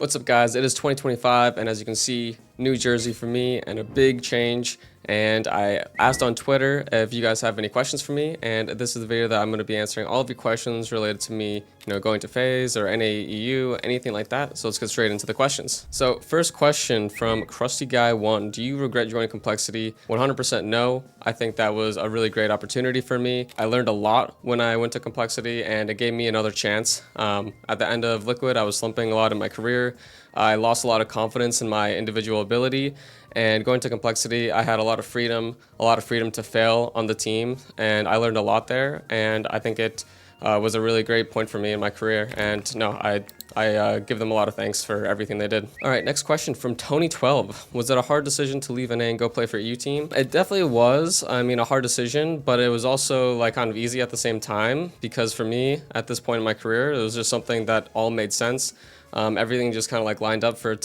What's up, guys? It is 2025, and as you can see, new jersey for me and a big change. And I asked on Twitter if you guys have any questions for me, and this is the video that I'm going to be answering all of your questions related to me, going to FaZe or NAEU, anything like that. So let's get straight into the questions. So first question from Krusty Guy 1: do you regret joining Complexity? 100% no. I think that was a really great opportunity for me. I learned a lot when I went to Complexity, and it gave me another chance. At the end of Liquid, I was slumping a lot in my career. I lost a lot of confidence in my individual ability, and going to Complexity, I had a lot of freedom to fail on the team, and I learned a lot there, and I think it was a really great point for me in my career, and no, I give them a lot of thanks for everything they did. All right, next question from Tony12. Was it a hard decision to leave NA and go play for EU team? It definitely was. I mean, a hard decision, but it was also like kind of easy at the same time, because for me, at this point in my career, it was just something that all made sense. Everything just kind of like lined up for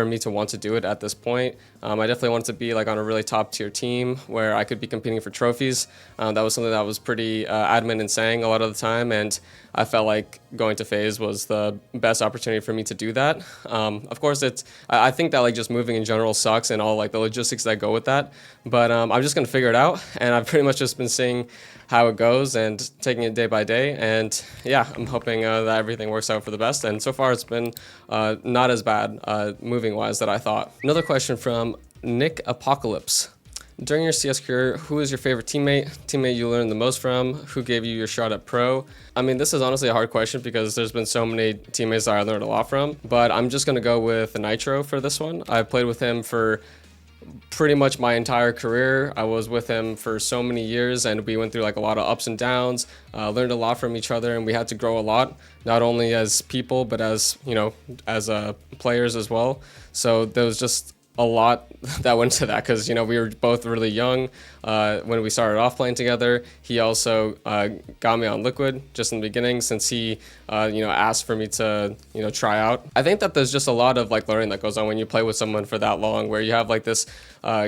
me to want to do it at this point. I definitely wanted to be like on a really top tier team where I could be competing for trophies. That was something that I was pretty adamant in saying a lot of the time, and I felt like going to FaZe was the best opportunity for me to do that. Of course, I think that like just moving in general sucks and all like the logistics that go with that, but I'm just gonna figure it out, and I've pretty much just been seeing how it goes and taking it day by day, and yeah, I'm hoping that everything works out for the best, and so far it's been not as bad moving wise that I thought. Another question from Nick Apocalypse: during your CS career, who is your favorite teammate you learned the most from? Who gave you your shot at pro? I mean, this is honestly a hard question because there's been so many teammates that I learned a lot from, but I'm just gonna go with Nitro for this one. I played with him for pretty much my entire career. I was with him for so many years, and we went through like a lot of ups and downs, learned a lot from each other, and we had to grow a lot, not only as people, but as, as players as well. So there was just a lot that went to that, because we were both really young when we started off playing together. He also got me on Liquid just in the beginning, since he asked for me to try out. I think that there's just a lot of like learning that goes on when you play with someone for that long, where you have like this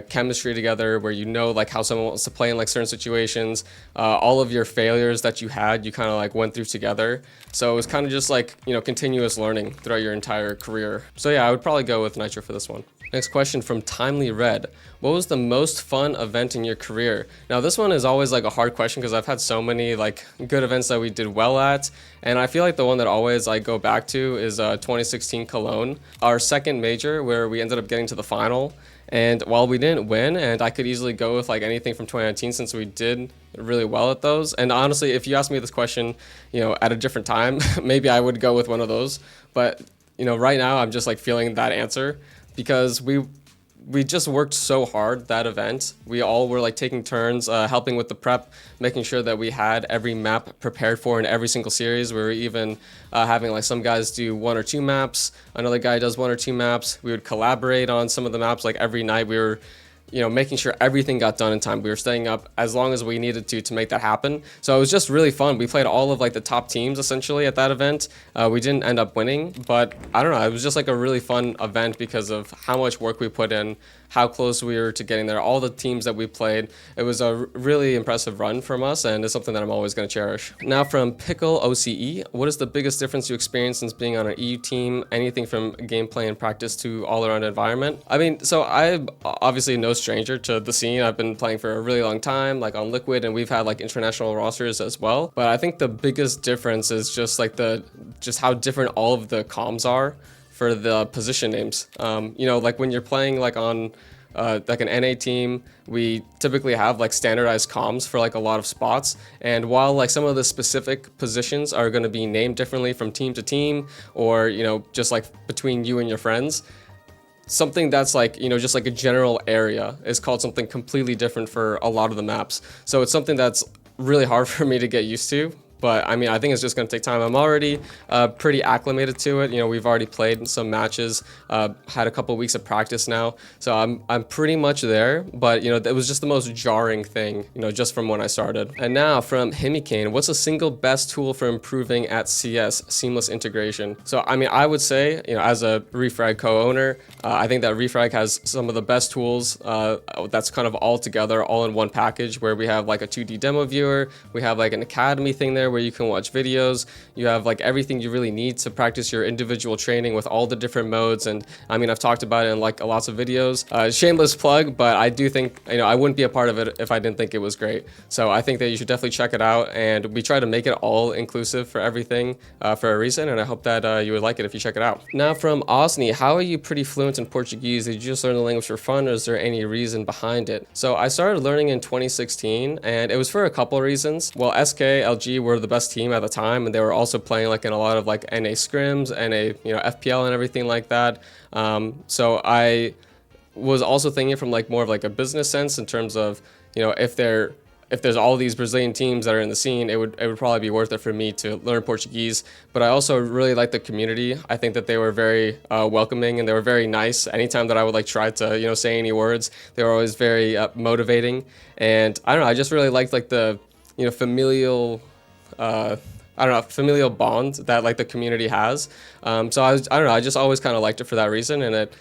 chemistry together, where like how someone wants to play in like certain situations. All of your failures that you had, you kind of like went through together, so it was kind of just like continuous learning throughout your entire career. So yeah, I would probably go with Nitro for this one. Next question from Timely Red: what was the most fun event in your career? Now this one is always like a hard question, because I've had so many like good events that we did well at, and I feel like the one that always I go back to is 2016 Cologne, our second major, where we ended up getting to the final. And while we didn't win, and I could easily go with like anything from 2019, since we did really well at those. And honestly, if you asked me this question, at a different time, maybe I would go with one of those. But right now I'm just like feeling that answer, because we just worked so hard that event. We all were like taking turns helping with the prep, making sure that we had every map prepared for in every single series. We were even having like some guys do 1 or 2 maps, another guy does 1 or 2 maps. We would collaborate on some of the maps. Like every night we were making sure everything got done in time. We were staying up as long as we needed to make that happen. So it was just really fun. We played all of like the top teams essentially at that event. We didn't end up winning, but I don't know. It was just like a really fun event because of how much work we put in, how close we were to getting there, all the teams that we played. It was a really impressive run from us, and it's something that I'm always going to cherish. Now from Pickle OCE: what is the biggest difference you experienced since being on an EU team? Anything from gameplay and practice to all-around environment? I mean, so I'm obviously no stranger to the scene. I've been playing for a really long time, like on Liquid, and we've had like international rosters as well. But I think the biggest difference is just like just how different all of the comms are for the position names. Like when you're playing like on like an NA team, we typically have like standardized comms for like a lot of spots, and while like some of the specific positions are going to be named differently from team to team, or just like between you and your friends, something that's like just like a general area is called something completely different for a lot of the maps. So it's something that's really hard for me to get used to, But I mean, I think it's just going to take time. I'm already pretty acclimated to it. You know, we've already played some matches, had a couple of weeks of practice now, so I'm pretty much there. But you know, it was just the most jarring thing, you know, just from when I started. And now from Himikane, what's the single best tool for improving at CS seamless integration? So I mean, I would say, you know, as a Refrag co-owner, I think that Refrag has some of the best tools that's kind of all together, all in one package, where we have like a 2D demo viewer, we have like an academy thing there there where you can watch videos. You have like everything you really need to practice your individual training with all the different modes. And I mean, I've talked about it in like lots of videos. Shameless plug, but I do think, I wouldn't be a part of it if I didn't think it was great. So I think that you should definitely check it out, and we try to make it all inclusive for everything for a reason, and I hope that you would like it if you check it out. Now from Osni, how are you pretty fluent in Portuguese? Did you just learn the language for fun, or is there any reason behind it? So I started learning in 2016, and it was for a couple of reasons. Well, SK, LG were the best team at the time, and they were also playing like in a lot of like NA scrims, NA, FPL and everything like that. So I was also thinking from like more of like a business sense in terms of, if there's all these Brazilian teams that are in the scene, it would probably be worth it for me to learn Portuguese. But I also really like the community. I think that they were very welcoming, and they were very nice. Anytime that I would like try to say any words, they were always very motivating. And I don't know, I just really liked like the familial familial bond that like the community has. So I don't know, I just always kind of liked it for that reason, and it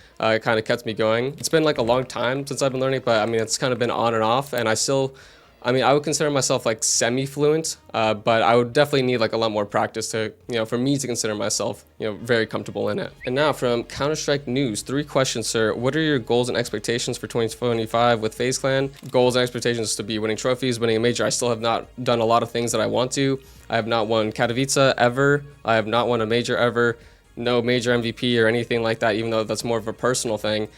kind of kept me going. It's been like a long time since I've been learning, but I mean, it's kind of been on and off, and I would consider myself like semi-fluent, but I would definitely need like a lot more practice to, for me to consider myself, very comfortable in it. And now from Counter-Strike News, 3 questions, sir. What are your goals and expectations for 2025 with FaZe Clan? Goals and expectations to be winning trophies, winning a major. I still have not done a lot of things that I want to. I have not won Katowice ever. I have not won a major ever. No major MVP or anything like that, even though that's more of a personal thing.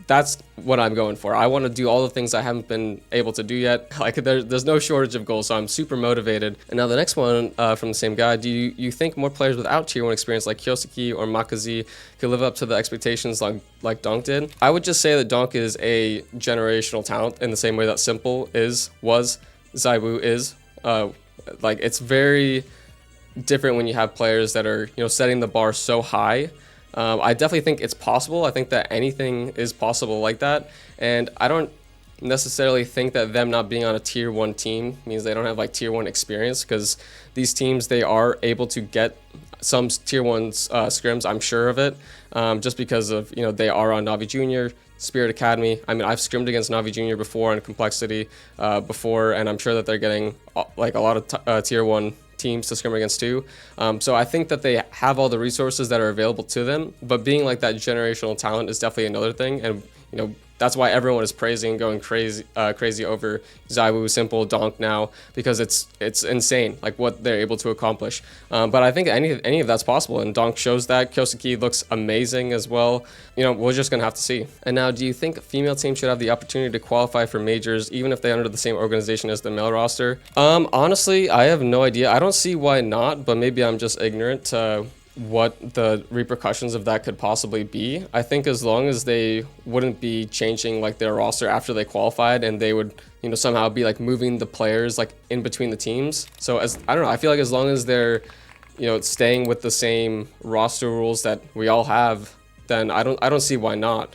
That's what I'm going for. I want to do all the things I haven't been able to do yet. Like there's no shortage of goals, so I'm super motivated. And now the next one from the same guy, do you think more players without tier 1 experience like Kyosuke or Makazi could live up to the expectations like Donk did? I would just say that Donk is a generational talent in the same way that Simple was, Zaiwu is. It's very different when you have players that are setting the bar so high. I definitely think it's possible. I think that anything is possible like that, and I don't necessarily think that them not being on a tier 1 team means they don't have like tier 1 experience, because these teams, they are able to get some tier 1 scrims, I'm sure of it, just because of they are on Navi Junior, Spirit Academy. I mean, I've scrimmed against Navi Junior before on Complexity before, and I'm sure that they're getting like a lot of tier 1 teams to scrim against too. So I think that they have all the resources that are available to them, but being like that generational talent is definitely another thing. And that's why everyone is praising and going crazy over Zaiwu, Simple, Donk now, because it's insane like what they're able to accomplish. But I think any of that's possible, and Donk shows that. Kyosuke looks amazing as well. We're just gonna have to see. And now, do you think female teams should have the opportunity to qualify for majors even if they're under the same organization as the male roster? Honestly, I have no idea. I don't see why not, but maybe I'm just ignorant to what the repercussions of that could possibly be. I think as long as they wouldn't be changing like their roster after they qualified, and they would somehow be like moving the players like in between the teams. So I don't know, I feel like as long as they're staying with the same roster rules that we all have, then I don't see why not.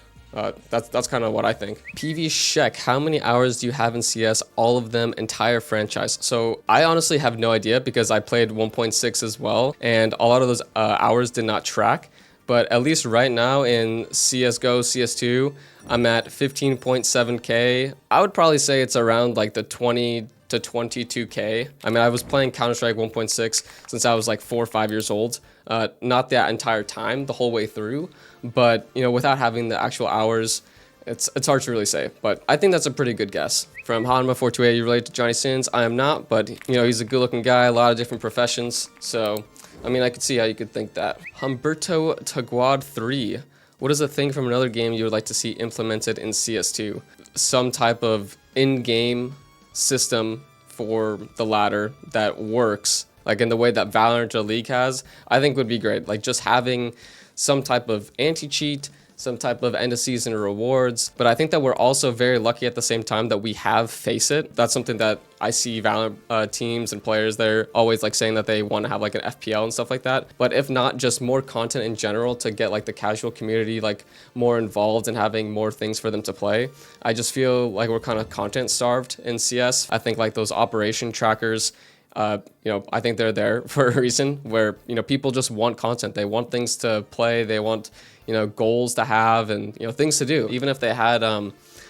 That's kind of what I think. PV Shek, how many hours do you have in CS? All of them, entire franchise. So I honestly have no idea, because I played 1.6 as well, and a lot of those hours did not track. But at least right now in CSGO, CS2, I'm at 15.7K. I would probably say it's around like the 20 to 22K. I mean, I was playing Counter-Strike 1.6 since I was like 4 or 5 years old. Not that entire time, the whole way through, but without having the actual hours, it's hard to really say. But I think that's a pretty good guess. From Hanma428, you relate to Johnny Sins? I am not, but he's a good-looking guy, a lot of different professions. So I mean, I could see how you could think that. Humberto Taguad 3. What is a thing from another game you would like to see implemented in CS2? Some type of in-game system for the ladder that works, like in the way that Valorant or League has, I think would be great. Like just having some type of anti-cheat, some type of end of season rewards. But I think that we're also very lucky at the same time that we have Face It. That's something that I see Valorant teams and players, they're always like saying that they want to have like an FPL and stuff like that. But if not, just more content in general to get like the casual community like more involved and having more things for them to play. I just feel like we're kind of content starved in CS. I think like those operation trackers, I think they're there for a reason where, people just want content. They want things to play. They want, goals to have and, things to do. Even if they had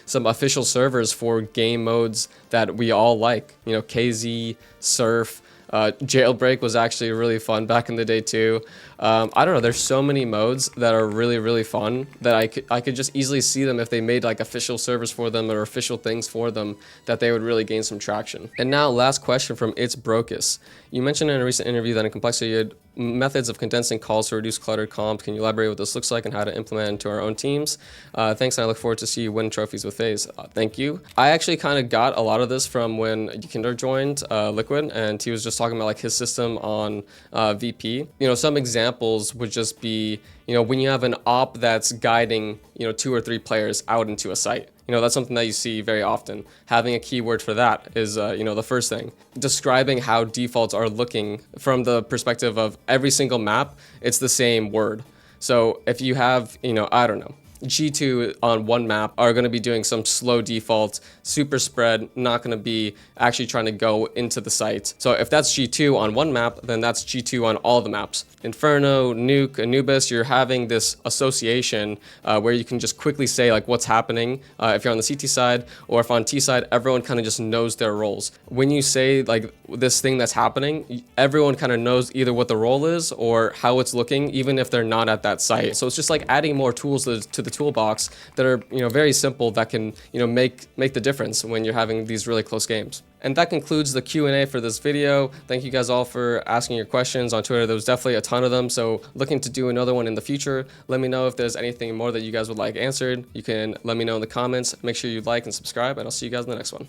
some official servers for game modes that we all like, KZ, Surf, Jailbreak was actually really fun back in the day too. I don't know, there's so many modes that are really, really fun that I could just easily see them if they made like official servers for them or official things for them, that they would really gain some traction. And now last question from It's Brocus. You mentioned in a recent interview that in Complexity you had methods of condensing calls to reduce cluttered comms. Can you elaborate what this looks like and how to implement it into our own teams? Thanks, and I look forward to see you win trophies with FaZe. Thank you. I actually kind of got a lot of this from when Kinder joined Liquid, and he was just talking about like his system on VP. You know, some examples would just be, you know, when you have an op that's guiding, you know, 2 or 3 players out into a site. You know, that's something that you see very often. Having a keyword for that is, you know, the first thing. Describing how defaults are looking from the perspective of every single map, it's the same word. So if you have, you know, I don't know, G2 on one map are going to be doing some slow default, super spread, not going to be actually trying to go into the site. So if that's G2 on one map, then that's G2 on all the maps. Inferno, Nuke, Anubis, you're having this association where you can just quickly say like what's happening if you're on the CT side, or if on T side, everyone kind of just knows their roles. When you say like this thing that's happening, everyone kind of knows either what the role is or how it's looking, even if they're not at that site. So it's just like adding more tools to the toolbox that are, you know, very simple, that can, you know, make the difference when you're having these really close games. And that concludes the Q&A for this video. Thank you guys all for asking your questions on Twitter. There was definitely a ton of them, so looking to do another one in the future. Let me know if there's anything more that you guys would like answered. You can let me know in the comments. Make sure you like and subscribe, and I'll see you guys in the next one.